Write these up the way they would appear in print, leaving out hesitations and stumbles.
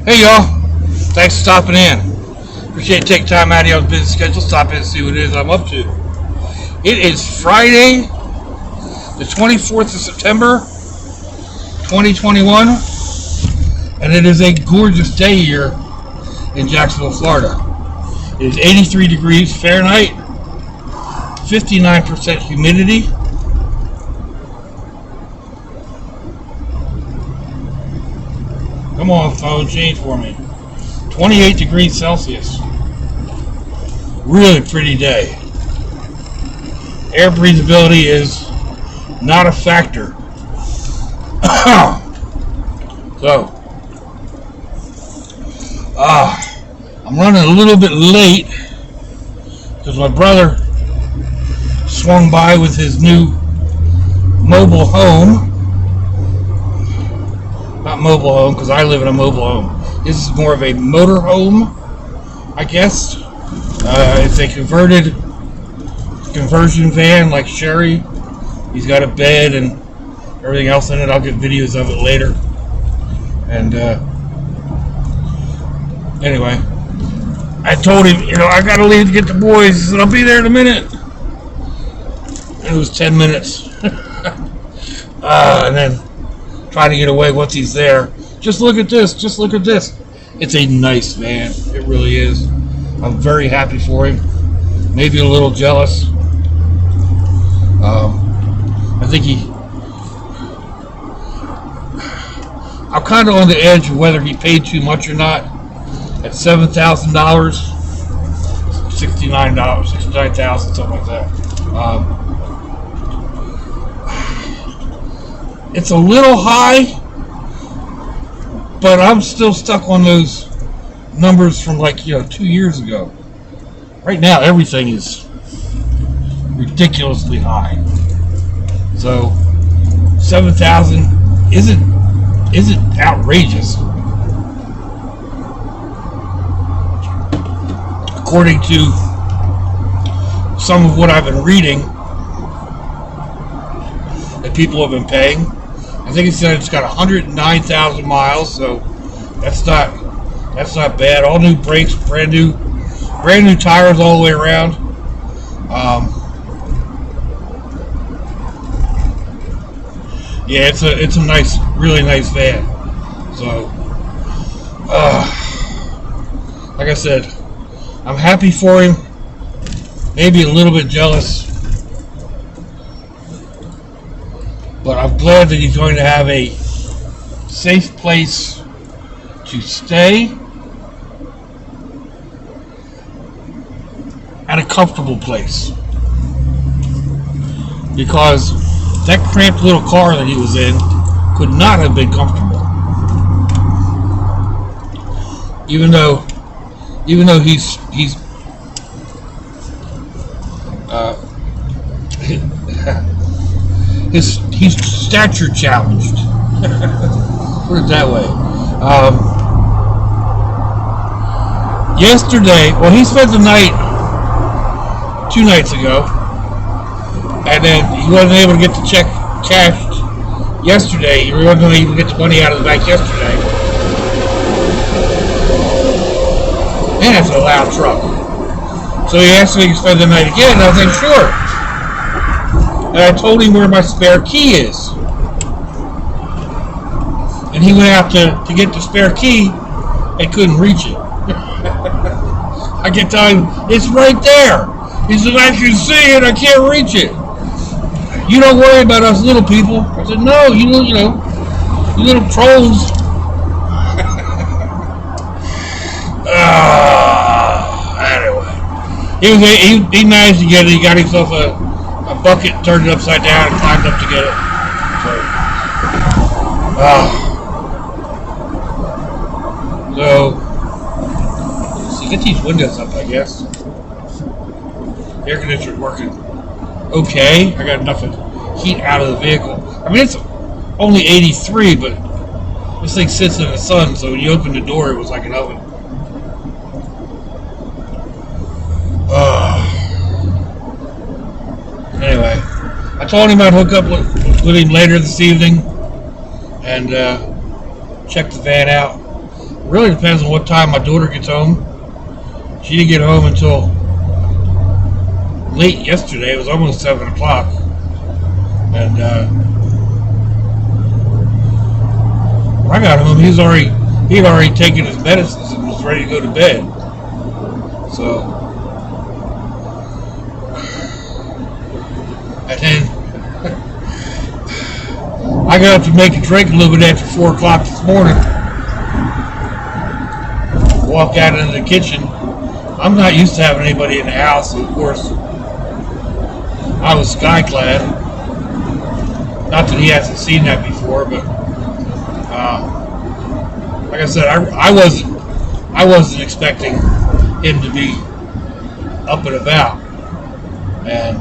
Hey y'all, thanks for stopping in. Appreciate you taking time out of your busy schedule. Stop in and see what it is I'm up to. It is Friday, the 24th of September, 2021, and it is a gorgeous day here in Jacksonville, Florida. It is 83 degrees Fahrenheit, 59% humidity. Come on, phone, change for me. 28 degrees Celsius. Really pretty day. Air breathability is not a factor. So, I'm running a little bit late because my brother swung by with his new mobile home. Not mobile home, because I live in a mobile home. This is more of a motor home, I guess. It's a conversion van like Sherry. He's got a bed and everything else in it. I'll get videos of it later. And anyway, I told him, I got to leave to get the boys. He said, I'll be there in a minute. It was 10 minutes. And then trying to get away once he's there. Just look at this. Just look at this. It's a nice van. It really is. I'm very happy for him. Maybe a little jealous. I think I'm kind of on the edge of whether he paid too much or not. At $7,000, $69,000, something like that. It's a little high, but I'm still stuck on those numbers from 2 years ago. Right now, everything is ridiculously high. So, 7,000 isn't outrageous. According to some of what I've been reading that people have been paying. I think it said it's got 109,000 miles, so that's not bad. All new brakes, brand new tires all the way around. Yeah, it's a nice, really nice van. So, like I said, I'm happy for him. Maybe a little bit jealous. But I'm glad that he's going to have a safe place to stay and a comfortable place. Because that cramped little car that he was in could not have been comfortable. Even though he's he's stature challenged. Put it that way. Yesterday, he spent the night 2 nights ago, and then he wasn't able to get the check cashed yesterday. He wasn't able to get the money out of the bank yesterday. Man, that's a loud truck. So he asked me to spend the night again, and I was like, sure. And I told him where my spare key is. And he went out to get the spare key and couldn't reach it. I kept telling him, it's right there. He said, I can see it, I can't reach it. You don't worry about us little people. I said, no, you little trolls. Anyway. He managed to get it. He got himself a bucket, turned it upside down, and climbed up to get it. So, let's see, get these windows up, I guess. The air conditioner's working okay. I got enough heat out of the vehicle. I mean, it's only 83, but this thing sits in the sun, so when you open the door, it was like an oven. Anyway, I told him I'd hook up with him later this evening and check the van out. Really depends on what time my daughter gets home. She didn't get home until late yesterday. It was almost 7 o'clock. And when I got home, he had already taken his medicines and was ready to go to bed. So, and then I got up to make a drink a little bit after 4 o'clock this morning. Walked out into the kitchen. I'm not used to having anybody in the house, so of course I was sky-clad. Not that he hasn't seen that before, but like I said, I wasn't expecting him to be up and about, and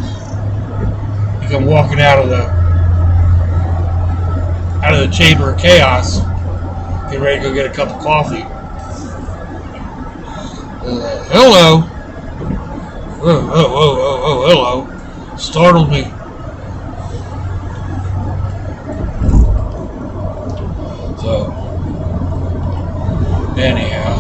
he come walking out of the chamber of chaos, getting ready to go get a cup of coffee. Hello. Oh, hello. Startled me. So, anyhow.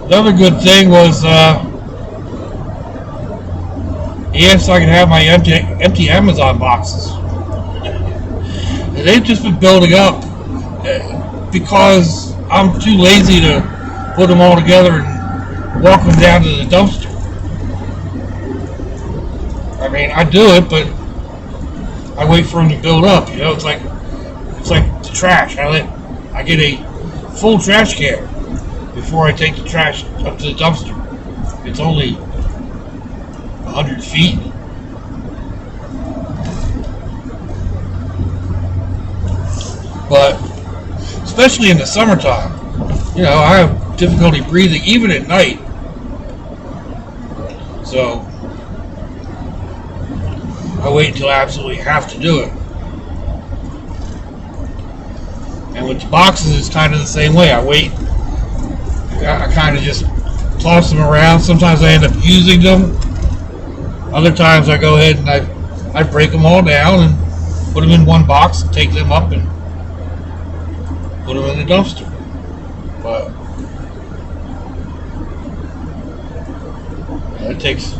Another good thing was, he asked if I could have my empty Amazon boxes. And they've just been building up because I'm too lazy to put them all together and walk them down to the dumpster. I mean, I do it, but I wait for them to build up. You know, it's like the trash. I get a full trash can before I take the trash up to the dumpster. It's only 100 feet. But especially in the summertime, you know, I have difficulty breathing even at night. So I wait until I absolutely have to do it. And with the boxes, it's kind of the same way. I wait. I kind of just toss them around. Sometimes I end up using them. Other times I go ahead and I break them all down and put them in one box and take them up and put them in the dumpster. But it takes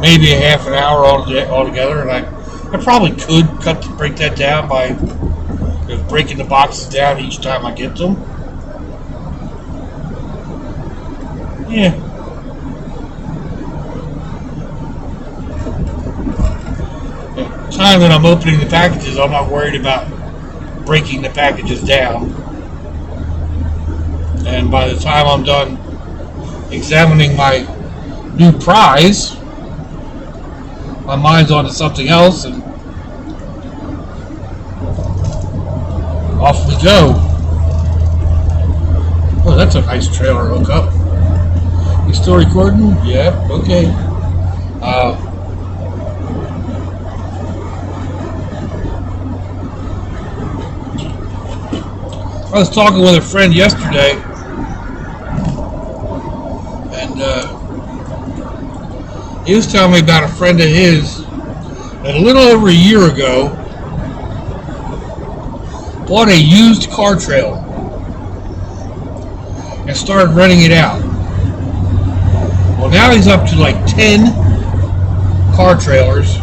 maybe a half an hour altogether, and I probably could break that down by breaking the boxes down each time I get them. Yeah. The time that I'm opening the packages, I'm not worried about breaking the packages down. And by the time I'm done examining my new prize, my mind's on to something else, and off we go. Oh, that's a nice trailer hookup. You still recording? Yeah, okay. I was talking with a friend yesterday, and he was telling me about a friend of his that a little over a year ago bought a used car trailer and started renting it out. Well, now he's up to like 10 car trailers,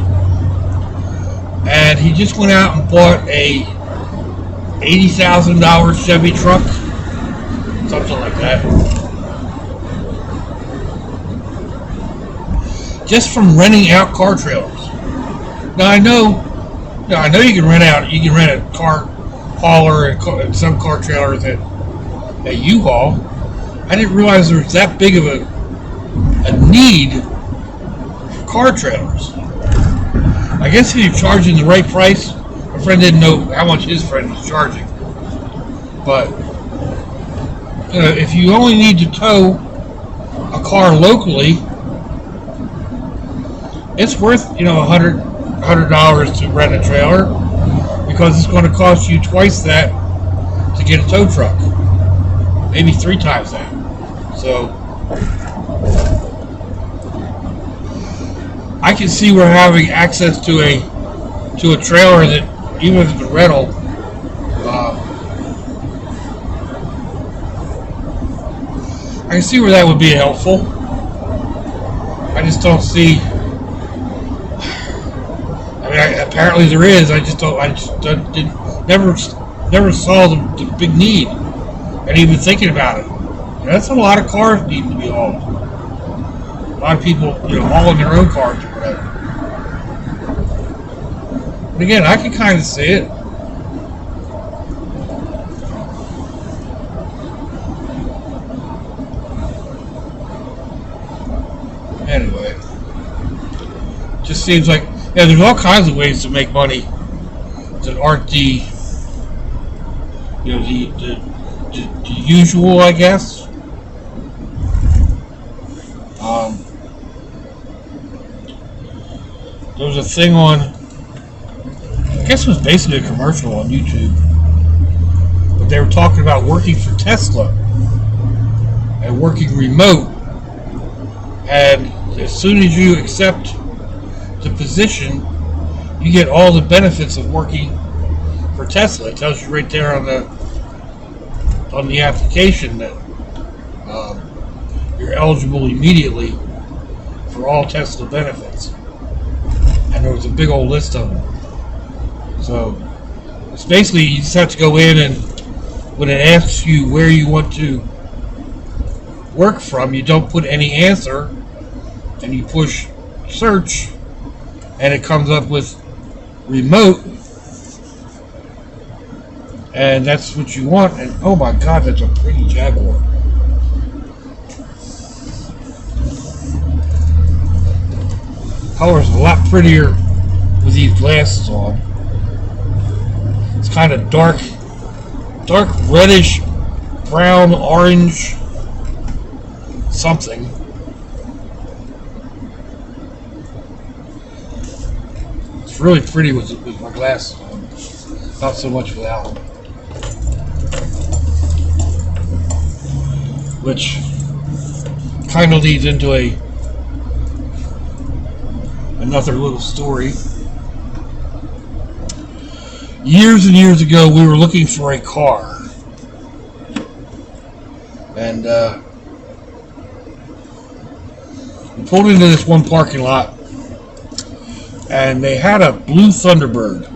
and he just went out and bought a $80,000 Chevy truck, something like that, just from renting out car trailers. Now I know you can rent a car hauler and some car trailers at U-Haul. I didn't realize there was that big of a need for car trailers. I guess if you're charging the right price. My friend didn't know how much his friend was charging, but you know, if you only need to tow a car locally, it's worth $100 to rent a trailer, because it's going to cost you twice that to get a tow truck, maybe 3 times that. So I can see where having access to a trailer that, even if it's a rental, I can see where that would be helpful. I just don't see. I mean, apparently there is. I just never saw the big need, and even thinking about it. That's a lot of cars needing to be hauled. A lot of people, hauling their own cars or whatever. But again, I can kind of see it. Anyway, just seems like there's all kinds of ways to make money that aren't the usual, I guess. There was a thing on, I guess it was basically a commercial on YouTube, but they were talking about working for Tesla and working remote, and as soon as you accept the position, you get all the benefits of working for Tesla. It tells you right there on the application that you're eligible immediately for all Tesla benefits. And there was a big old list of them. So it's basically, you just have to go in, and when it asks you where you want to work from, you don't put any answer, and you push search, and it comes up with remote, and that's what you want. And oh my God, that's a pretty Jaguar. Color's a lot prettier with these glasses on. It's kind of dark reddish, brown, orange, something. It's really pretty with my glasses on. Not so much without them. Which kind of leads into another little story. Years and years ago, we were looking for a car, and we pulled into this one parking lot, and they had a blue Thunderbird.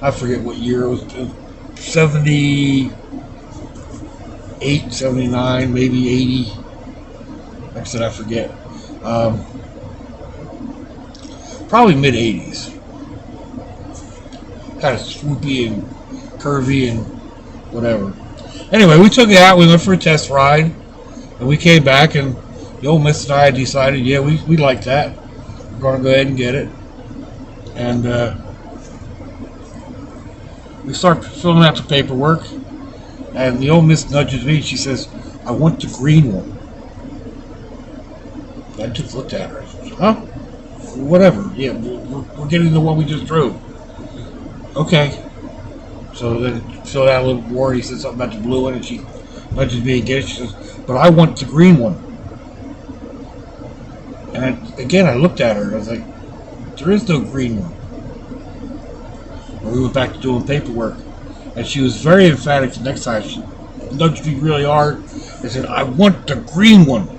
I forget what year it was, 78, 79, maybe 80. Like I said, I forget. Probably mid-80s. Kind of swoopy and curvy and whatever. Anyway, we took it out. We went for a test ride, and we came back, and the old Miss and I decided, yeah, we like that. We're going to go ahead and get it. And we start filling out the paperwork, and the old Miss nudges me. She says, "I want the green one." I just looked at her. I said, "Huh? Whatever. Yeah, we're getting the one we just drove." Okay. So then filled out a little more. He said something about the blue one, and she nudges me again. She says, "But I want the green one." And I looked at her, and I was like, "There is no green one." And we went back to doing paperwork, and she was very emphatic the next time. She nudged me really hard and said, "I want the green one."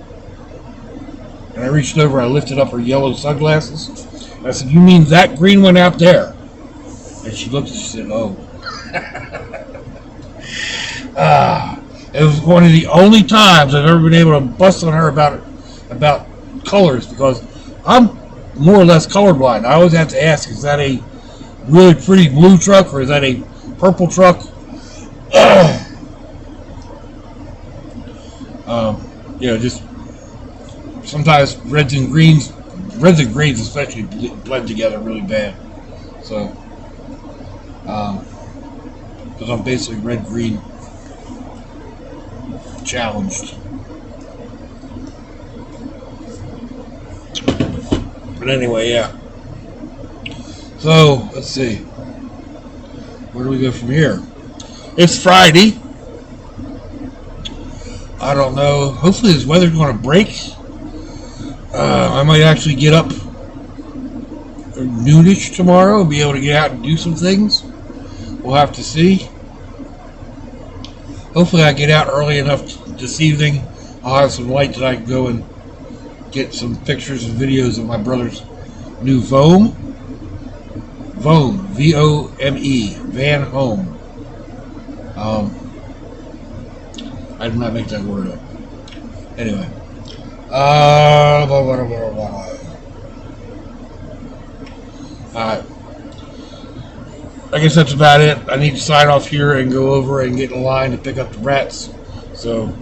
And I reached over, I lifted up her yellow sunglasses, and I said, "You mean that green one out there?" And she looked and she said, "Oh." It was one of the only times I've ever been able to bust on her about colors, because I'm more or less colorblind. I always have to ask, is that a really pretty blue truck or is that a purple truck? Just sometimes reds and greens especially blend together really bad. So, because I'm basically red-green challenged. But anyway, yeah. So, let's see. Where do we go from here? It's Friday. I don't know. Hopefully this weather's going to break. I might actually get up noonish tomorrow. Be able to get out and do some things. We'll have to see. Hopefully I get out early enough this evening. I'll have some light that I can go and get some pictures and videos of my brother's new vome. Vome, V-O-M-E, van home. I did not make that word up. Anyway. Alright. I guess that's about it. I need to sign off here and go over and get in line to pick up the rats. So,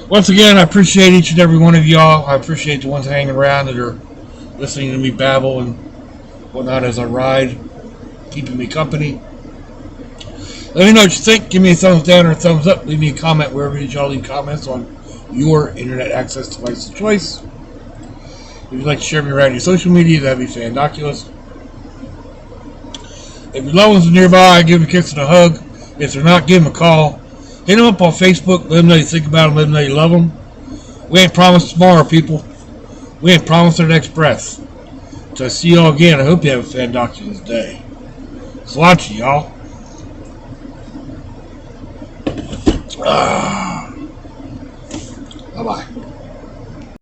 once again, I appreciate each and every one of y'all. I appreciate the ones hanging around that are listening to me babble and whatnot as I ride, keeping me company. Let me know what you think. Give me a thumbs down or a thumbs up. Leave me a comment wherever y'all leave comments on your internet access device of choice. If you'd like to share me around your social media, that'd be fandoculous. If your loved ones are nearby, give them a kiss and a hug. If they're not, give them a call. Hit them up on Facebook. Let them know you think about them. Let them know you love them. We ain't promised tomorrow, people. We ain't promised our next breath. So I see y'all again. I hope you have a fandoculous day. Sláinte, y'all. Bye-bye.